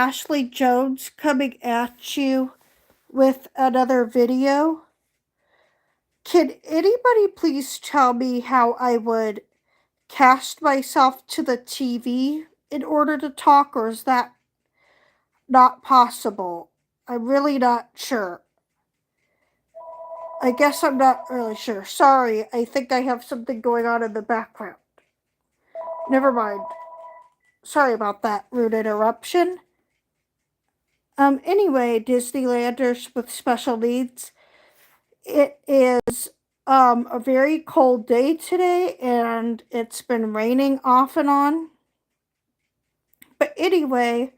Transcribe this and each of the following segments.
Ashley Jones coming at you with another video. Can anybody please tell me how I would cast myself to the TV in order to talk, or is that not possible? I'm really not sure. I guess I'm not really sure. Sorry, I think I have something going on in the background. Never mind. Sorry about that rude interruption. Anyway, Disneylanders with special needs. It is a very cold day today, and it's been raining off and on. But anyway,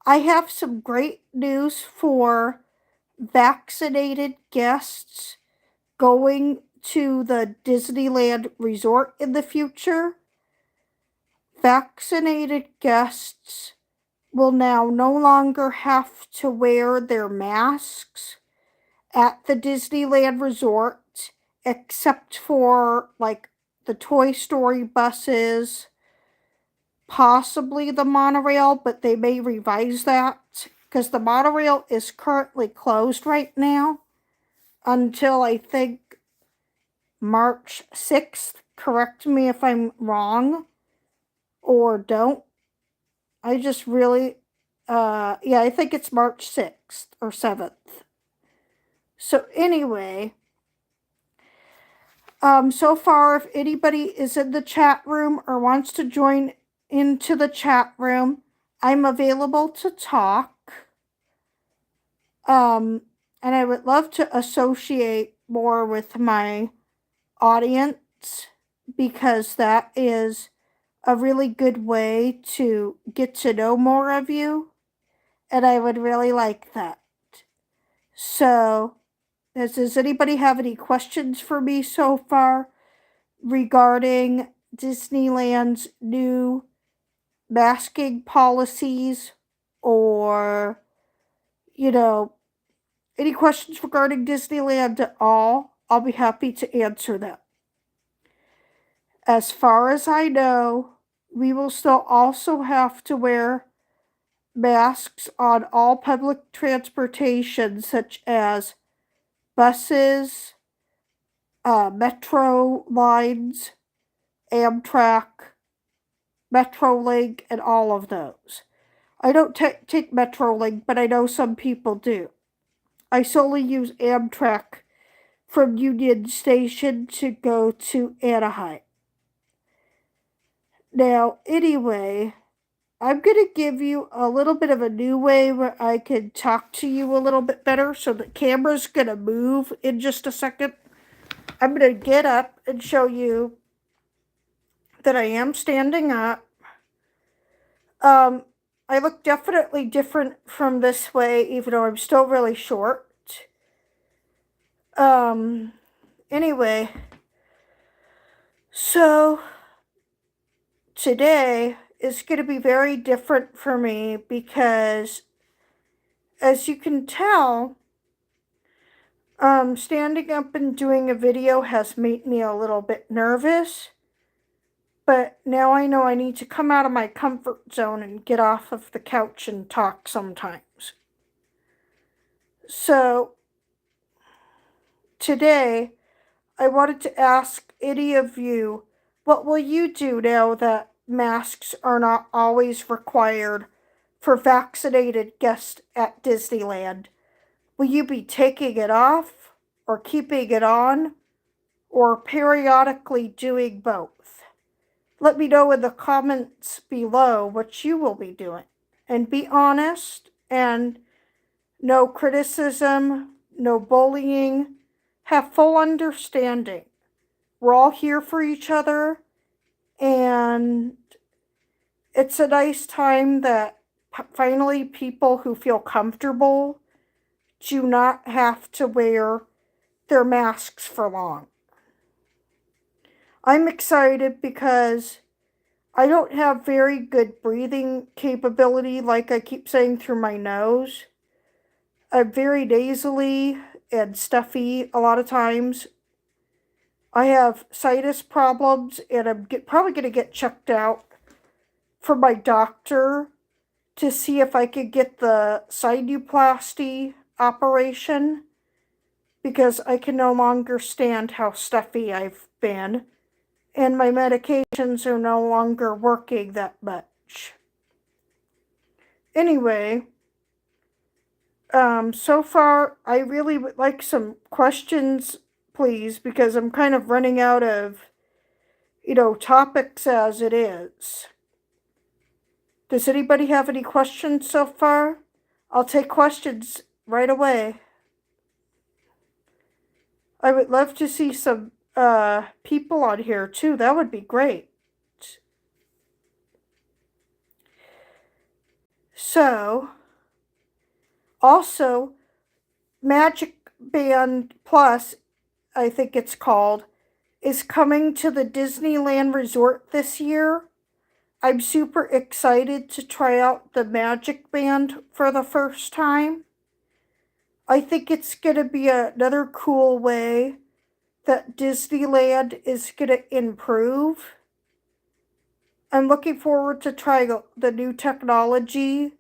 I have some great news for vaccinated guests going to the Disneyland resort in the future. Vaccinated guests will now no longer have to wear their masks at the Disneyland resort, except for like the Toy Story buses, possibly the monorail, but they may revise that because the monorail is currently closed right now until I think March 6th. Correct me if I'm wrong or don't. I just really, I think it's March 6th or 7th. So anyway, so far, if anybody is in the chat room or wants to join into the chat room, I'm available to talk. And I would love to associate more with my audience because that is a really good way to get to know more of you. And I would really like that. So, does anybody have any questions for me so far regarding Disneyland's new masking policies, or, any questions regarding Disneyland at all? I'll be happy to answer them. As far as I know, we will still also have to wear masks on all public transportation, such as buses, metro lines, AMTRAK, Metrolink, and all of those. I don't take Metrolink, but I know some people do. I solely use AMTRAK from Union Station to go to Anaheim. Now, anyway, I'm going to give you a little bit of a new way where I can talk to you a little bit better. So the camera's going to move in just a second. I'm going to get up and show you that I am standing up. I look definitely different from this way, even though I'm still really short. Anyway, so today is going to be very different for me because, as you can tell, standing up and doing a video has made me a little bit nervous. But now I know I need to come out of my comfort zone and get off of the couch and talk sometimes. So, today, I wanted to ask any of you, what will you do now that masks are not always required for vaccinated guests at Disneyland? Will you be taking it off, or keeping it on, or periodically doing both? Let me know in the comments below what you will be doing. And be honest, and no criticism, no bullying. Have full understanding. We're all here for each other, and it's a nice time that finally people who feel comfortable do not have to wear their masks for long. I'm excited because I don't have very good breathing capability, like I keep saying, through my nose. I'm very nasally and stuffy a lot of times. I have sinus problems, and I'm probably going to get checked out from my doctor to see if I could get the sinuplasty operation because I can no longer stand how stuffy I've been, and my medications are no longer working that much. Anyway, so far, I really would like some questions, please, because I'm kind of running out of, topics as it is. Does anybody have any questions so far? I'll take questions right away. I would love to see some people on here too. That would be great. So, also, Magic Band Plus, I think it's called, is coming to the Disneyland Resort this year. I'm super excited to try out the Magic Band for the first time. I think it's going to be another cool way that Disneyland is going to improve. I'm looking forward to trying the new technology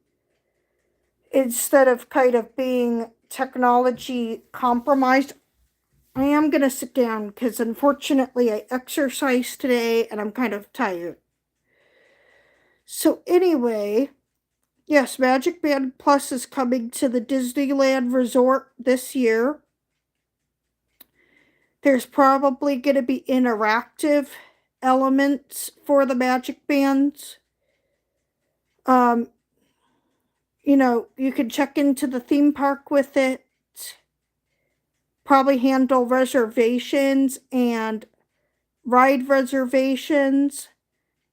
instead of kind of being technology compromised. I am going to sit down because unfortunately I exercised today and I'm kind of tired. So anyway, yes, Magic Band Plus is coming to the Disneyland Resort this year. There's probably going to be interactive elements for the Magic Bands. You can check into the theme park with it, probably handle reservations and ride reservations,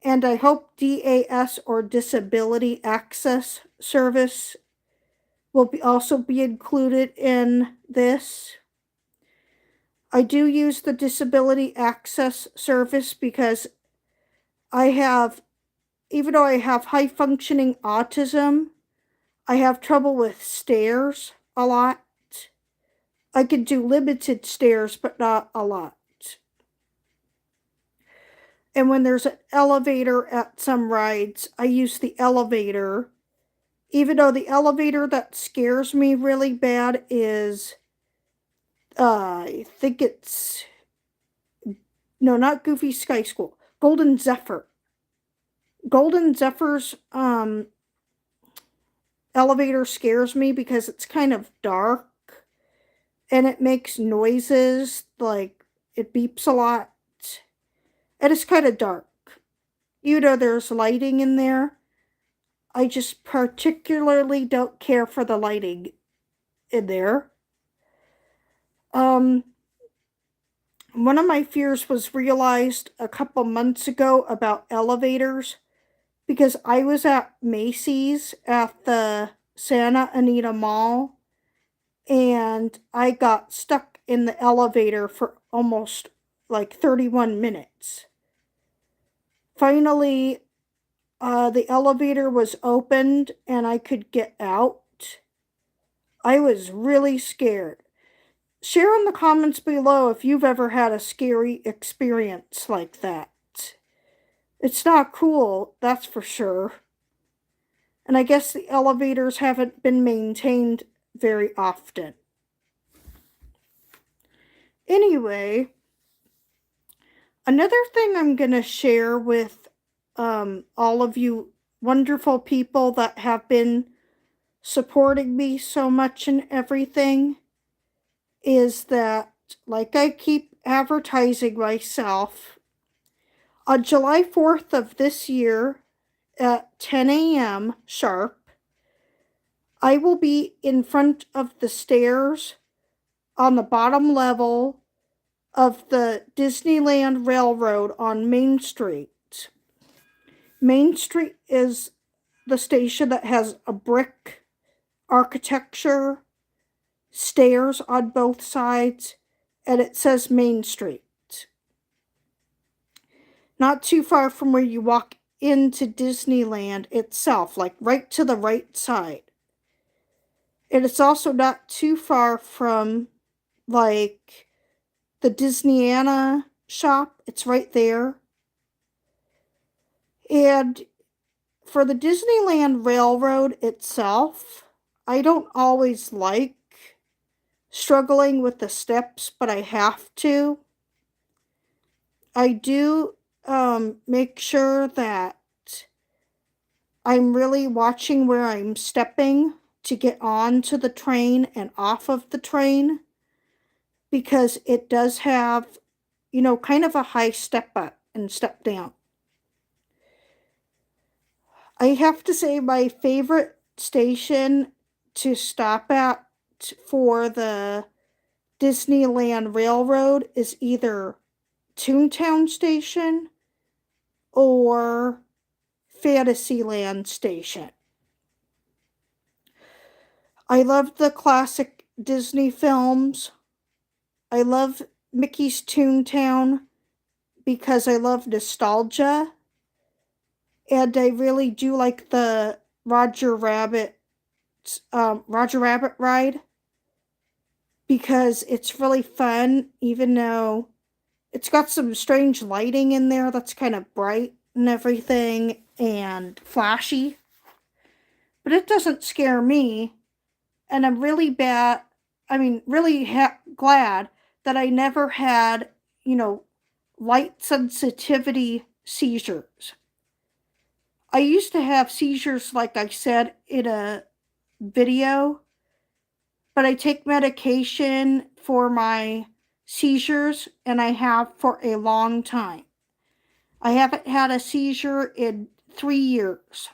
and I hope DAS or Disability Access Service will also be included in this. I do use the Disability Access Service because even though I have high functioning autism, I have trouble with stairs a lot. I can do limited stairs, but not a lot. And when there's an elevator at some rides, I use the elevator. Even though the elevator that scares me really bad is, I think it's, no, not Goofy Sky School, Golden Zephyr. Golden Zephyr's elevator scares me because it's kind of dark and it makes noises, like it beeps a lot, and it's kind of dark. There's lighting in there. I just particularly don't care for the lighting in there. One of my fears was realized a couple months ago about elevators because I was at Macy's at the Santa Anita Mall and I got stuck in the elevator for almost like 31 minutes. Finally, the elevator was opened and I could get out. I was really scared. Share in the comments below if you've ever had a scary experience like that. It's not cool, that's for sure. And I guess the elevators haven't been maintained very often. Anyway, another thing I'm going to share with all of you wonderful people that have been supporting me so much and everything is that, like I keep advertising myself, on July 4th of this year at 10 a.m. sharp, I will be in front of the stairs on the bottom level of the Disneyland Railroad on Main Street. Main Street is the station that has a brick architecture, stairs on both sides, and it says Main Street. Not too far from where you walk into Disneyland itself, like right to the right side. And it's also not too far from, like, the Disneyana shop. It's right there. And For the Disneyland Railroad itself, I don't always like struggling with the steps, but I have to. I do make sure that I'm really watching where I'm stepping to get on to the train and off of the train because it does have, kind of a high step up and step down. I have to say my favorite station to stop at for the Disneyland Railroad is either Toontown Station or Fantasyland Station. I love the classic Disney films. I love Mickey's Toontown because I love nostalgia. And I really do like the Roger Rabbit ride because it's really fun, even though it's got some strange lighting in there that's kind of bright and everything and flashy. But it doesn't scare me, and I'm really glad that I never had, light sensitivity seizures. I used to have seizures, like I said in a video, but I take medication for my seizures, and I have for a long time. I haven't had a seizure in 3 years.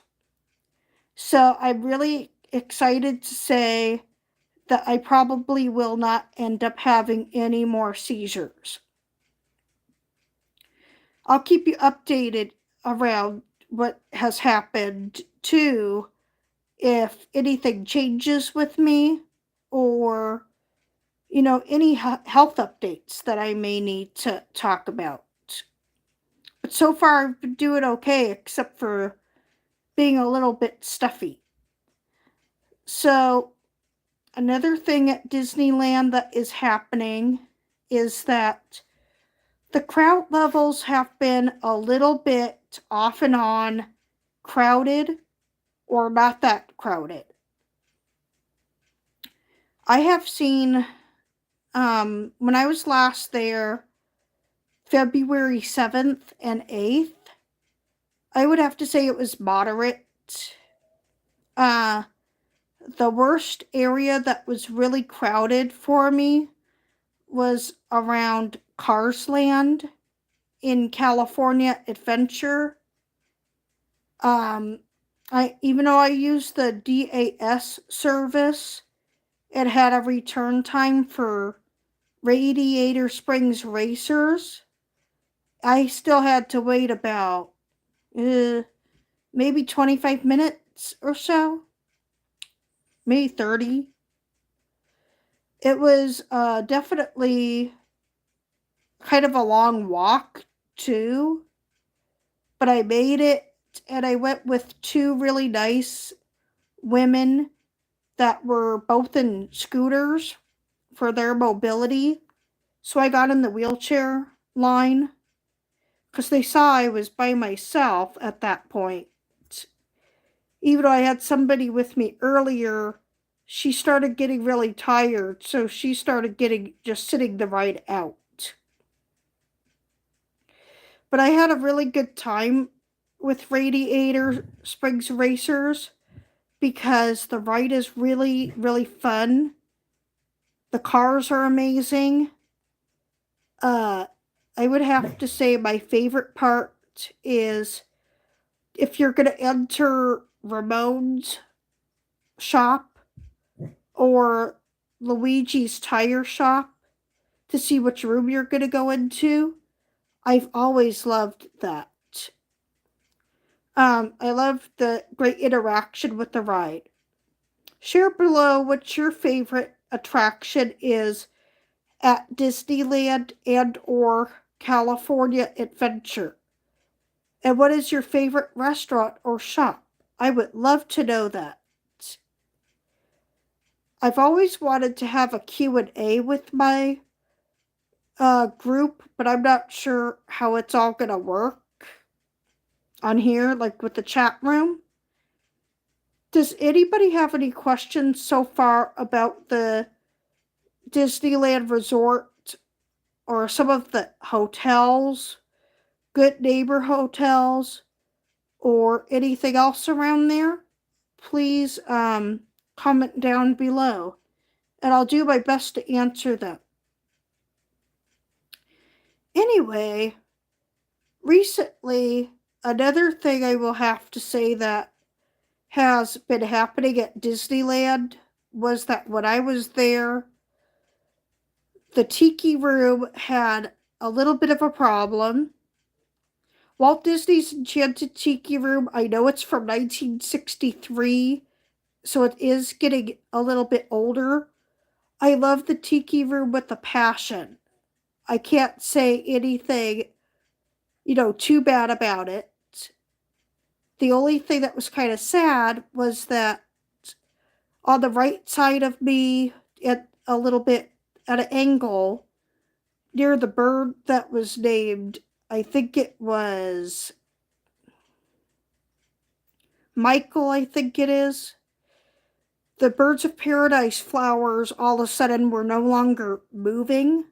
So I'm really excited to say that I probably will not end up having any more seizures. I'll keep you updated around what has happened too, if anything changes with me or, any health updates that I may need to talk about. But so far I've been doing okay, except for being a little bit stuffy. So, another thing at Disneyland that is happening is that the crowd levels have been a little bit off and on crowded or not that crowded. I have seen, when I was last there, February 7th and 8th, I would have to say it was moderate. The worst area that was really crowded for me was around Cars Land in California Adventure. Even though I used the DAS service, it had a return time for Radiator Springs Racers. I still had to wait about maybe 25 minutes or so, maybe 30. It was definitely kind of a long walk too, but I made it, and I went with two really nice women that were both in scooters for their mobility. So I got in the wheelchair line because they saw I was by myself at that point. Even though I had somebody with me earlier, she started getting really tired, so she started just sitting the ride out. But I had a really good time with Radiator Springs Racers because the ride is really, really fun. The cars are amazing. I would have to say my favorite part is if you're going to enter Ramon's shop or Luigi's tire shop to see which room you're going to go into. I've always loved that. I love the great interaction with the ride. Share below what your favorite attraction is at Disneyland and or California Adventure. And what is your favorite restaurant or shop? I would love to know that. I've always wanted to have a Q&A with my group, but I'm not sure how it's all going to work on here, like with the chat room. Does anybody have any questions so far about the Disneyland Resort or some of the hotels, Good Neighbor hotels, or anything else around there? Please comment down below, and I'll do my best to answer them. Anyway, recently, another thing I will have to say that has been happening at Disneyland was that when I was there, the Tiki Room had a little bit of a problem. Walt Disney's Enchanted Tiki Room, I know it's from 1963, so it is getting a little bit older. I love the Tiki Room with a passion. I can't say anything, too bad about it. The only thing that was kind of sad was that on the right side of me, at a little bit at an angle, near the bird that was named, I think it was Michael, I think it is. The Birds of Paradise flowers all of a sudden were no longer moving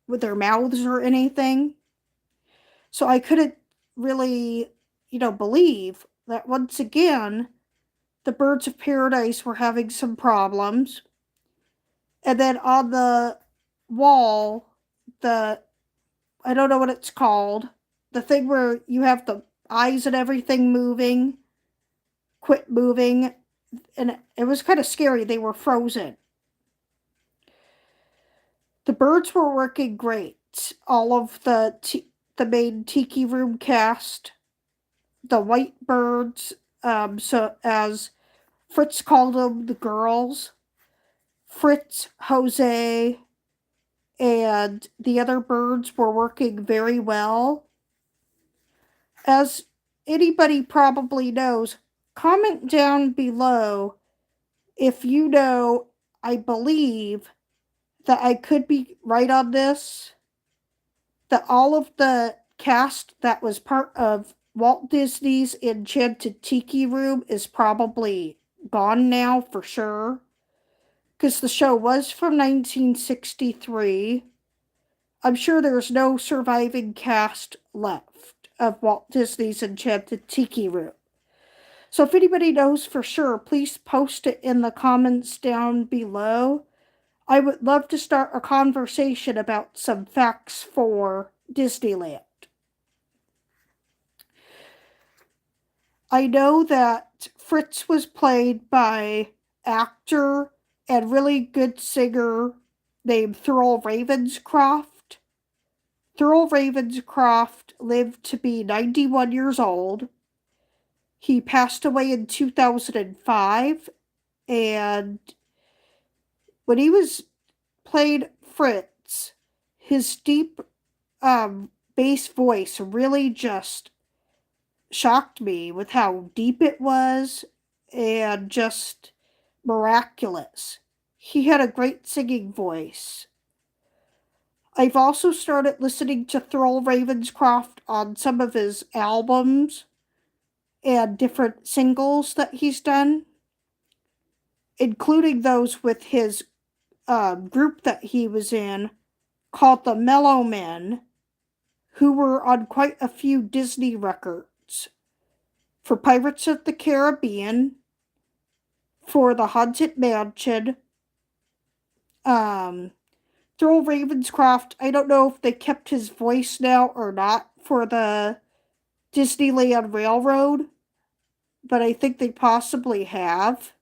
with their mouths or anything. So I couldn't really, believe that once again the Birds of Paradise were having some problems. And then on the wall, I don't know what it's called, the thing where you have the eyes and everything moving, quit moving, and it was kind of scary. They were frozen. The birds were working great. All of the main Tiki Room cast, the white birds, so as Fritz called them, the girls, Fritz, Jose, and the other birds were working very well. As anybody probably knows, comment down below if you know. I believe that I could be right on this, that all of the cast that was part of Walt Disney's Enchanted Tiki Room is probably gone now for sure, because the show was from 1963. I'm sure there's no surviving cast left of Walt Disney's Enchanted Tiki Room. So if anybody knows for sure, please post it in the comments down below. I would love to start a conversation about some facts for Disneyland. I know that Fritz was played by actor and really good singer named Thurl Ravenscroft. Thurl Ravenscroft lived to be 91 years old. He passed away in 2005, and when he was played Fritz, his deep bass voice really just shocked me with how deep it was and just miraculous. He had a great singing voice. I've also started listening to Thurl Ravenscroft on some of his albums and different singles that he's done, including those with his group that he was in called the Mellow Men, who were on quite a few Disney records for Pirates of the Caribbean, for the Haunted Mansion. Thurl Ravenscroft, I don't know if they kept his voice now or not for the Disneyland Railroad, but I think they possibly have.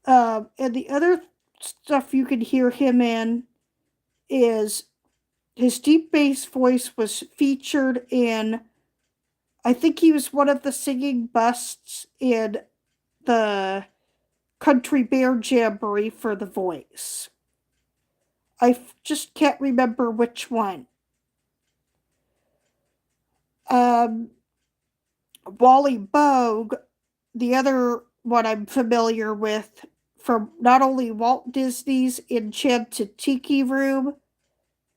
And the other stuff you can hear him in is his deep bass voice was featured in, I think he was one of the singing busts in the Country Bear Jamboree for The Voice. I just can't remember which one. Wally Bogue, the other one I'm familiar with from not only Walt Disney's Enchanted Tiki Room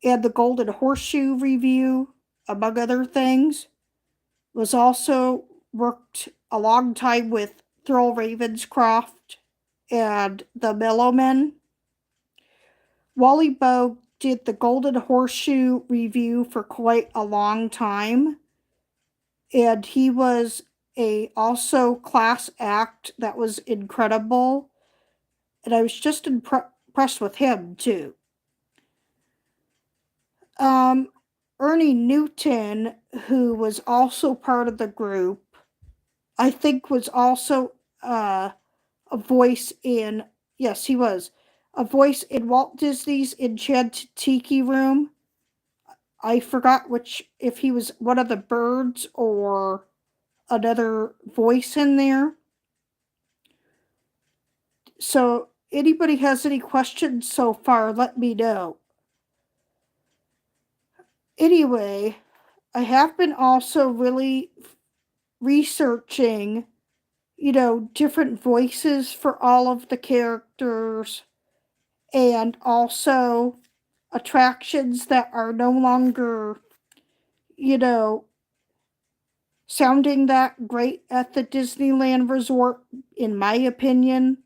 and the Golden Horseshoe Review, among other things, was also worked a long time with Thurl Ravenscroft and the Mellowmen. Wally Bogue did the Golden Horseshoe review for quite a long time, and he was a also class act that was incredible, and I was just impressed with him too. Ernie Newton, who was also part of the group, I think was also a voice in, yes, he was a voice in Walt Disney's Enchanted Tiki Room. I forgot if he was one of the birds or another voice in there. So, anybody has any questions so far, let me know. Anyway, I have been also really researching, different voices for all of the characters, and also attractions that are no longer, sounding that great at the Disneyland Resort, in my opinion.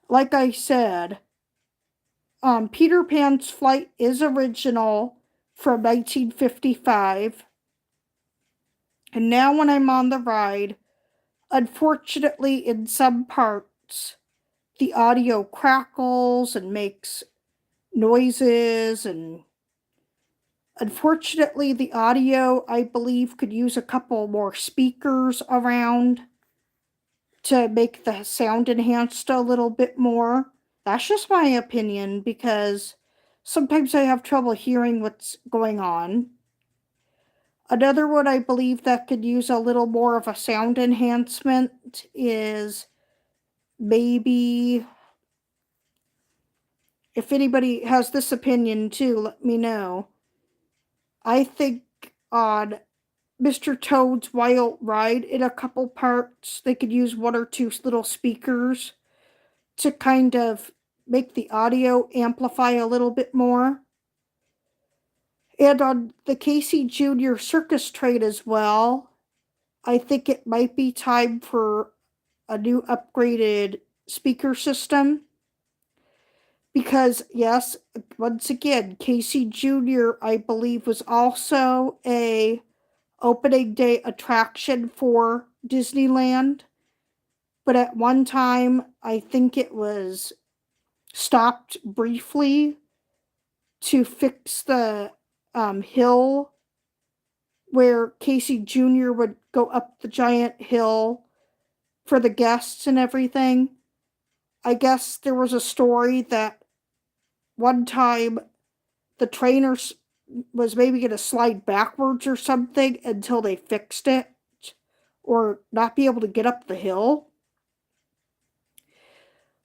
Like I said, Peter Pan's Flight is original from 1955. And now when I'm on the ride, unfortunately, in some parts, the audio crackles and makes noises, and unfortunately, the audio, I believe, could use a couple more speakers around to make the sound enhanced a little bit more. That's just my opinion, because sometimes I have trouble hearing what's going on. Another one I believe that could use a little more of a sound enhancement is maybe, if anybody has this opinion too, let me know. I think on Mr. Toad's Wild Ride, in a couple parts, they could use one or two little speakers to kind of make the audio amplify a little bit more. And on the Casey Jr. Circus Train as well, I think it might be time for a new upgraded speaker system. Because, yes, once again, Casey Jr., I believe, was also a opening day attraction for Disneyland. But at one time, I think it was stopped briefly to fix the hill where Casey Jr. would go up the giant hill for the guests and everything. I guess there was a story that one time the trainer was maybe going to slide backwards or something until they fixed it, or not be able to get up the hill.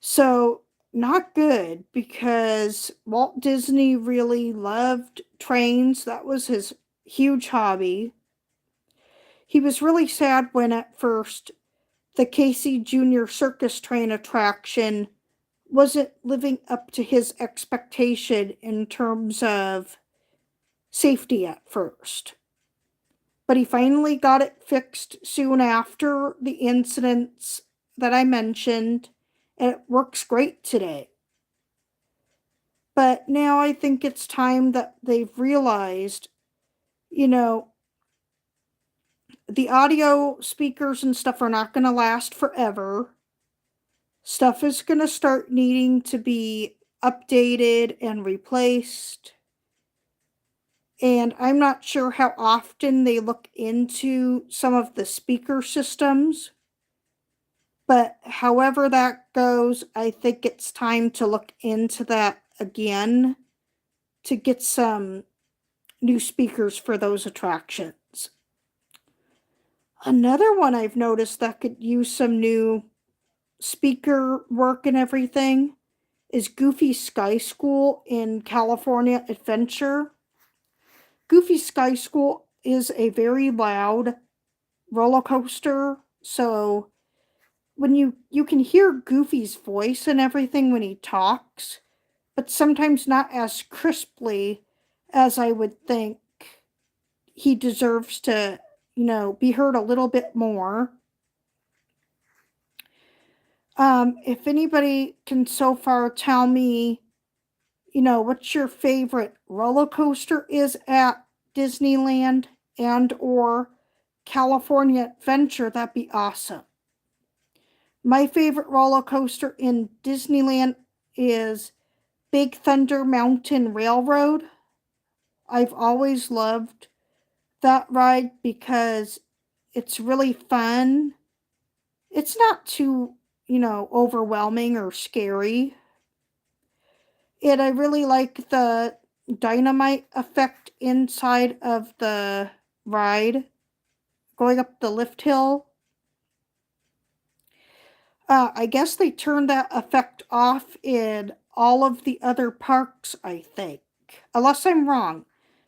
So, not good, because Walt Disney really loved trains. That was his huge hobby. He was really sad when at first the Casey Jr. Circus Train attraction wasn't living up to his expectation in terms of safety at first. But he finally got it fixed soon after the incidents that I mentioned, and it works great today. But now I think it's time that they've realized, the audio speakers and stuff are not going to last forever. Stuff is going to start needing to be updated and replaced. And I'm not sure how often they look into some of the speaker systems. But however that goes, I think it's time to look into that again to get some new speakers for those attractions. Another one I've noticed that could use some new speaker work and everything is Goofy Sky School in California Adventure. Goofy Sky School is a very loud roller coaster, so when you can hear Goofy's voice and everything when he talks, but sometimes not as crisply as I would think he deserves to, be heard a little bit more. If anybody can so far tell me, what your favorite roller coaster is at Disneyland and or California Adventure, that'd be awesome. My favorite roller coaster in Disneyland is Big Thunder Mountain Railroad. I've always loved that ride because it's really fun. It's not too, overwhelming or scary. And I really like the dynamite effect inside of the ride going up the lift hill. I guess they turned that effect off in all of the other parks, I think. Unless I'm wrong.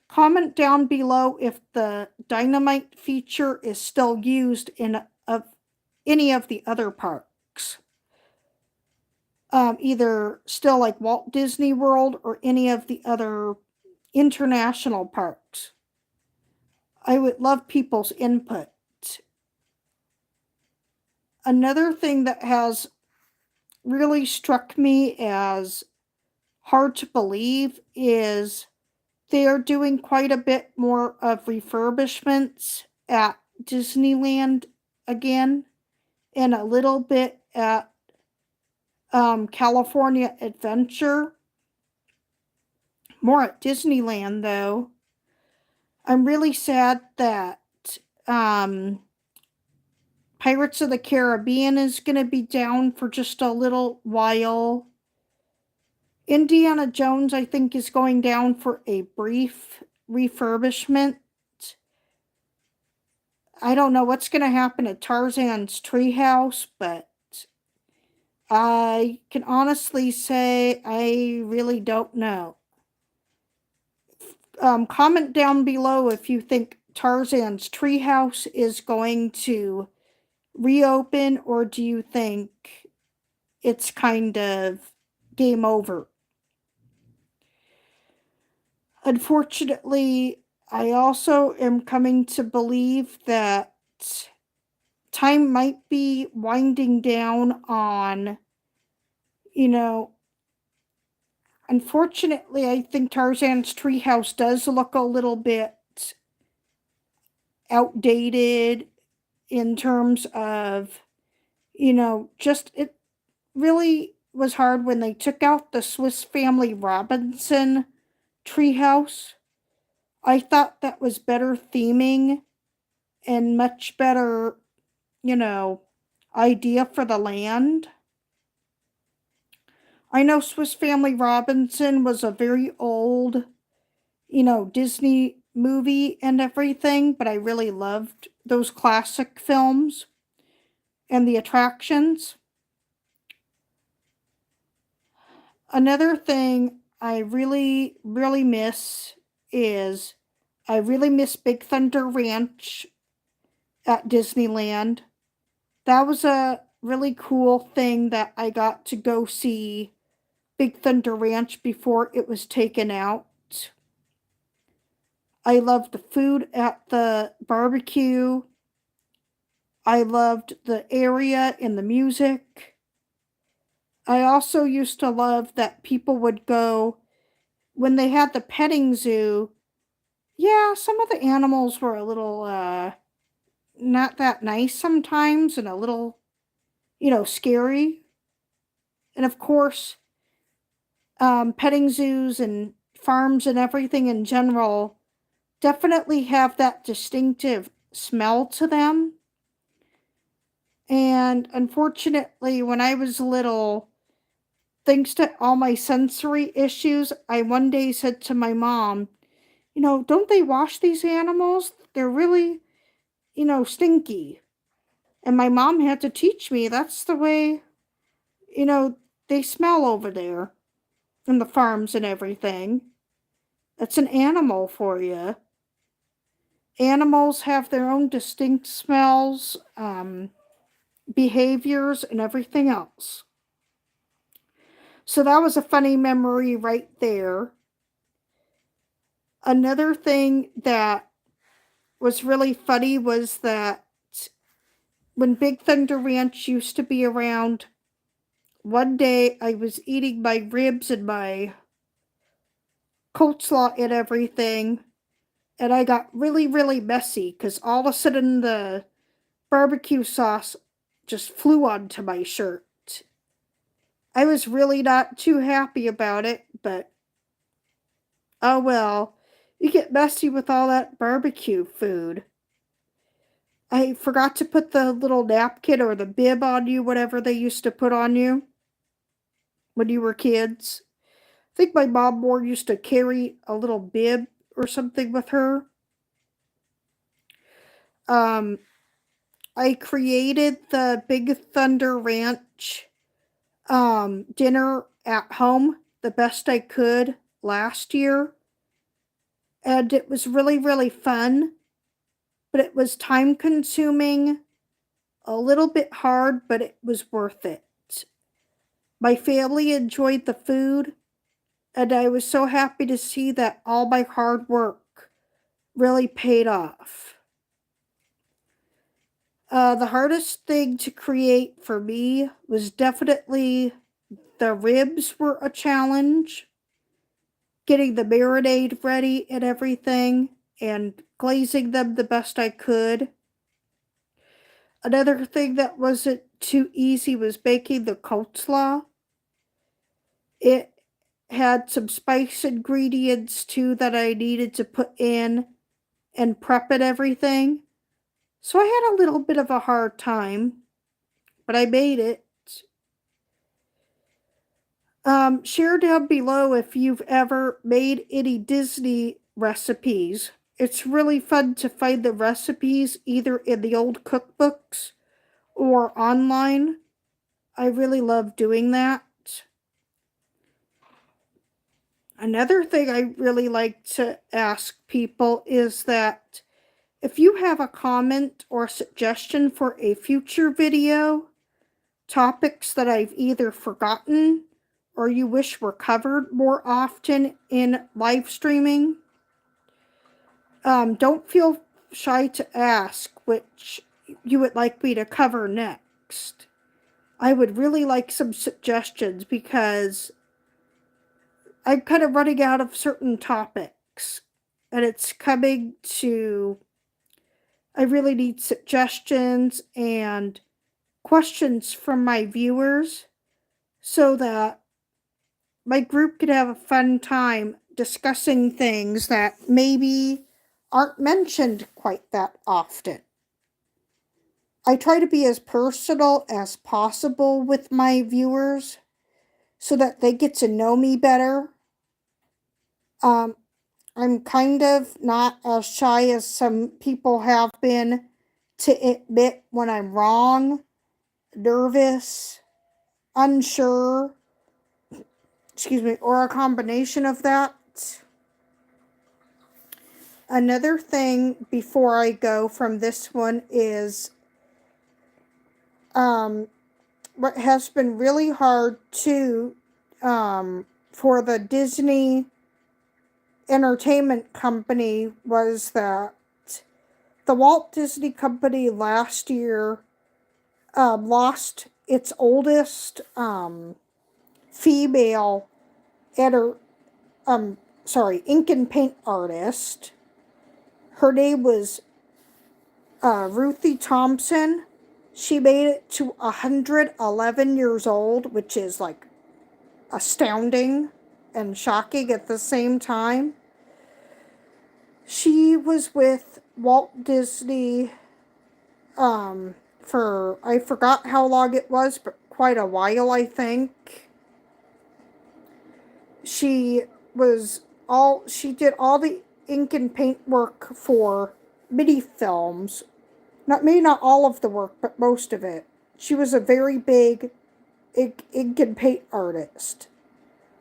Comment down below if the dynamite feature is still used in any of the other parks. Either still like Walt Disney World or any of the other international parks. I would love people's input. Another thing that has really struck me as hard to believe is they are doing quite a bit more of refurbishments at Disneyland again, and a little bit at California Adventure. More at Disneyland, though. I'm really sad that Pirates of the Caribbean is going to be down for just a little while. Indiana Jones, I think, is going down for a brief refurbishment. I don't know what's going to happen to Tarzan's treehouse, but I can honestly say I really don't know. Comment down below if you think Tarzan's treehouse is going to reopen, or do you think it's kind of game over? Unfortunately, I also am coming to believe that time might be winding down on, unfortunately, I think Tarzan's treehouse does look a little bit outdated in terms of, just it really was hard when they took out the Swiss Family Robinson treehouse. I thought that was better theming and much better, idea for the land. I know Swiss Family Robinson was a very old, Disney movie and everything, but I really loved those classic films and the attractions. Another thing I really, really miss is I really miss Big Thunder Ranch at Disneyland. That was a really cool thing that I got to go see Big Thunder Ranch before it was taken out. I loved the food at the barbecue. I loved the area and the music. I also used to love that people would go when they had the petting zoo. Yeah, some of the animals were a little not that nice sometimes and a little, scary. And of course, petting zoos and farms and everything in general definitely have that distinctive smell to them. And unfortunately, when I was little, thanks to all my sensory issues, I one day said to my mom, don't they wash these animals? They're really, stinky. And my mom had to teach me that's the way, they smell over there in the farms and everything. That's an animal for you. Animals have their own distinct smells, behaviors, and everything else. So that was a funny memory right there. Another thing that was really funny was that when Big Thunder Ranch used to be around, one day I was eating my ribs and my coleslaw and everything, and I got really, really messy because all of a sudden the barbecue sauce just flew onto my shirt. I was really not too happy about it, but oh well. You get messy with all that barbecue food. I forgot to put the little napkin or the bib on you, whatever they used to put on you when you were kids. I think my mom more used to carry a little bib or something with her. Um, I created the Big Thunder Ranch dinner at home the best I could last year. And it was really, really fun, but it was time consuming, a little bit hard, but it was worth it. My family enjoyed the food, and I was so happy to see that all my hard work really paid off. The hardest thing to create for me was definitely the ribs were a challenge, getting the marinade ready and everything, and glazing them the best I could. Another thing that wasn't too easy was baking the coleslaw. It had some spice ingredients too that I needed to put in and prep and everything. So I had a little bit of a hard time, but I made it. Share down below if you've ever made any Disney recipes. It's really fun to find the recipes either in the old cookbooks or online. I really love doing that. Another thing I really like to ask people is that if you have a comment or suggestion for a future video, topics that I've either forgotten or you wish were covered more often in live streaming, don't feel shy to ask which you would like me to cover next. I would really like some suggestions because I'm kind of running out of certain topics, and it's coming to, I really need suggestions and questions from my viewers so that my group could have a fun time discussing things that maybe aren't mentioned quite that often. I try to be as personal as possible with my viewers so that they get to know me better. I'm kind of not as shy as some people have been to admit when I'm wrong, nervous, unsure, or a combination of that. Another thing before I go from this one is what has been really hard too for the Disney Entertainment Company was that the Walt Disney Company last year lost its oldest female ink and paint artist. Her name was Ruthie Thompson. She made it to 111 years old, which is like astounding and shocking at the same time. She was with Walt Disney for, I forgot how long it was, but quite a while, I think. She did all the ink and paint work for mini films. Maybe not all of the work, but most of it. She was a very big ink and paint artist.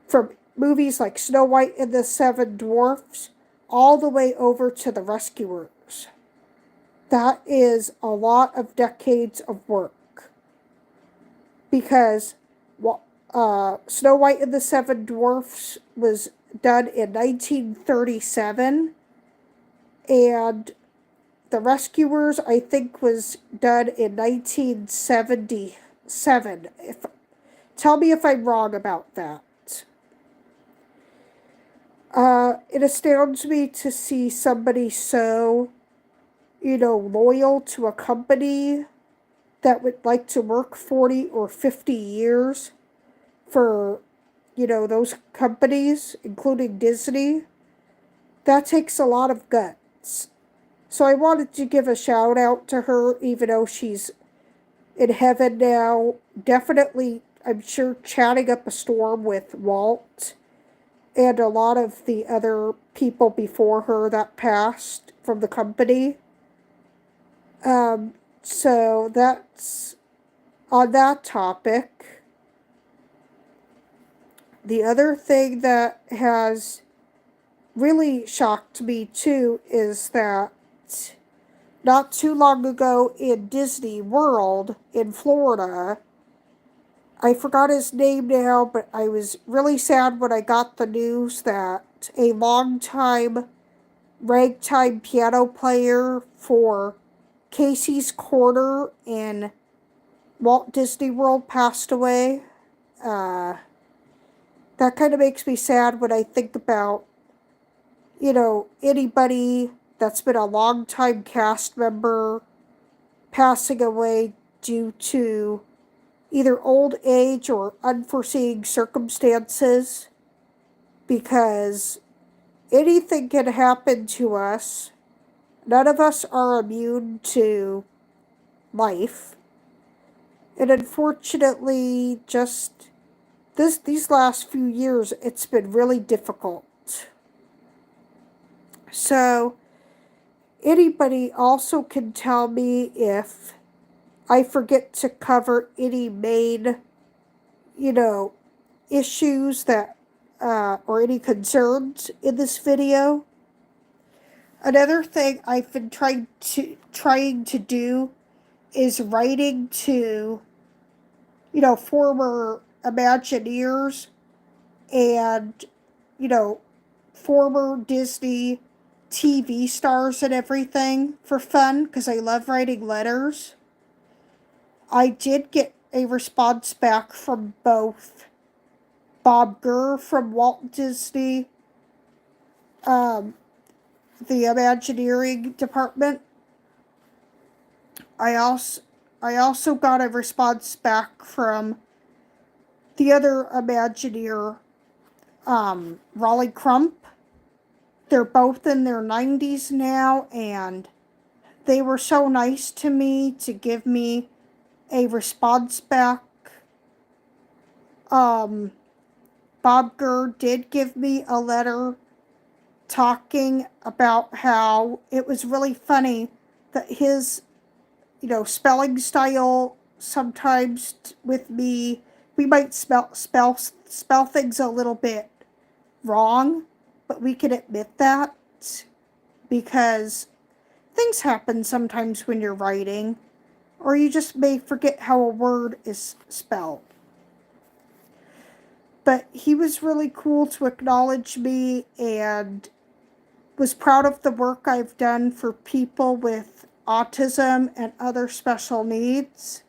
From movies like Snow White and the Seven Dwarfs, all the way over to The Rescuers. That is a lot of decades of work. Because Snow White and the Seven Dwarfs was done in 1937, and The Rescuers, I think, was done in 1977. Tell me if I'm wrong about that. It astounds me to see somebody so, loyal to a company that would like to work 40 or 50 years for, those companies, including Disney. That takes a lot of guts. So I wanted to give a shout out to her, even though she's in heaven now. Definitely, I'm sure, chatting up a storm with Walt and a lot of the other people before her that passed from the company. So that's on that topic. The other thing that has really shocked me too is that not too long ago in Disney World in Florida, I forgot his name now, but I was really sad when I got the news that a longtime ragtime piano player for Casey's Corner in Walt Disney World passed away. That kind of makes me sad when I think about, anybody that's been a longtime cast member passing away due to either old age or unforeseen circumstances, because anything can happen to us. None of us are immune to life. And unfortunately, just these last few years, it's been really difficult. So, anybody also can tell me if I forget to cover any main, issues that, or any concerns in this video. Another thing I've been trying to do is writing to, former Imagineers and, former Disney TV stars and everything for fun, because I love writing letters. I did get a response back from both Bob Gurr from Walt Disney, the Imagineering department. I also got a response back from the other Imagineer, Raleigh Crump. They're both in their 90s now, and they were so nice to me to give me a response back. Bob Gurr did give me a letter talking about how it was really funny that his, spelling style sometimes with me, we might spell things a little bit wrong, but we can admit that because things happen sometimes when you're writing, or you just may forget how a word is spelled. But he was really cool to acknowledge me and was proud of the work I've done for people with autism and other special needs.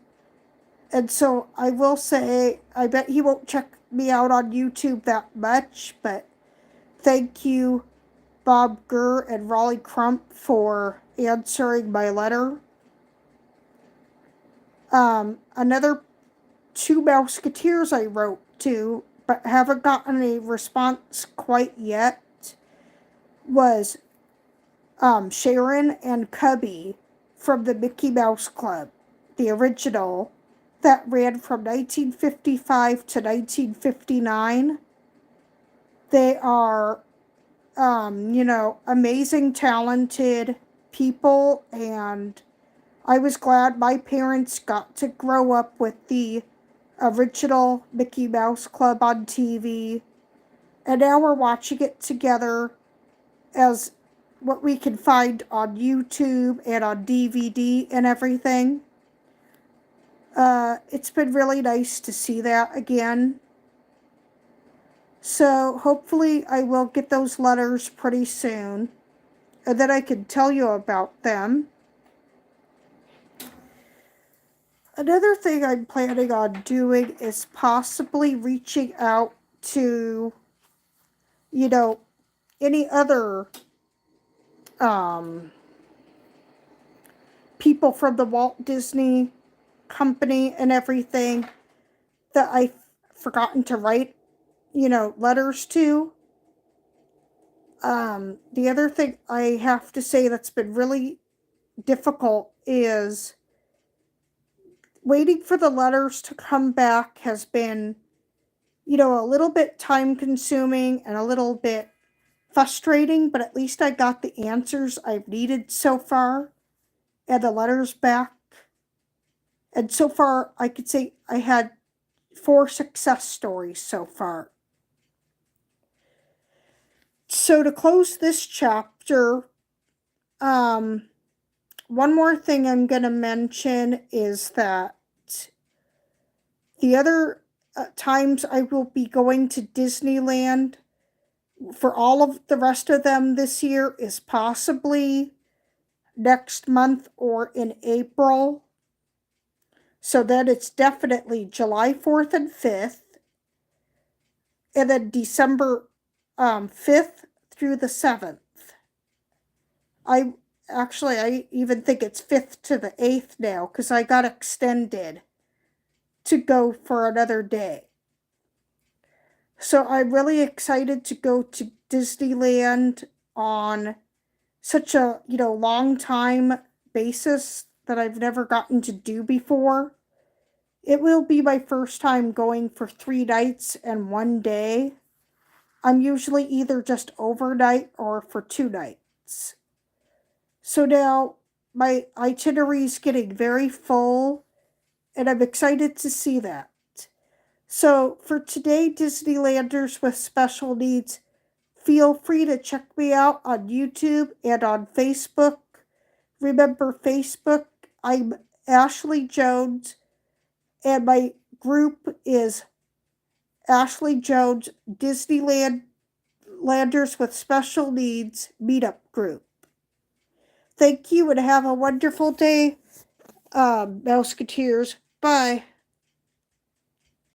And so I will say, I bet he won't check me out on YouTube that much, but thank you, Bob Gurr and Raleigh Crump, for answering my letter. Another two Mouseketeers I wrote to, but haven't gotten a response quite yet, was Sharon and Cubby from the Mickey Mouse Club, the original, that ran from 1955 to 1959. They are, amazing, talented people, and I was glad my parents got to grow up with the original Mickey Mouse Club on TV, and now we're watching it together as what we can find on YouTube and on DVD and everything. It's been really nice to see that again. So hopefully I will get those letters pretty soon. and then I can tell you about them. Another thing I'm planning on doing is possibly reaching out to, any other people from the Walt Disney Company and everything that I've forgotten to write, letters to. The other thing I have to say that's been really difficult is waiting for the letters to come back has been, a little bit time consuming and a little bit frustrating, but at least I got the answers I've needed so far and the letters back. And so far, I could say I had 4 success stories so far. So to close this chapter, one more thing I'm going to mention is that the other times I will be going to Disneyland for all of the rest of them this year is possibly next month or in April. So then it's definitely July 4th and 5th, and then December 5th through the 7th. I even think it's 5th to the 8th now because I got extended to go for another day. So I'm really excited to go to Disneyland on such a, long time basis that I've never gotten to do before. It will be my first time going for 3 nights and 1 day. I'm usually either just overnight or for 2 nights. So now my itinerary is getting very full, and I'm excited to see that. So for today, Disneylanders with special needs, feel free to check me out on YouTube and on Facebook. Remember Facebook, I'm Ashley Jones, and my group is Ashley Jones Disneylanders with Special Needs Meetup Group. Thank you and have a wonderful day, Mouseketeers. Bye.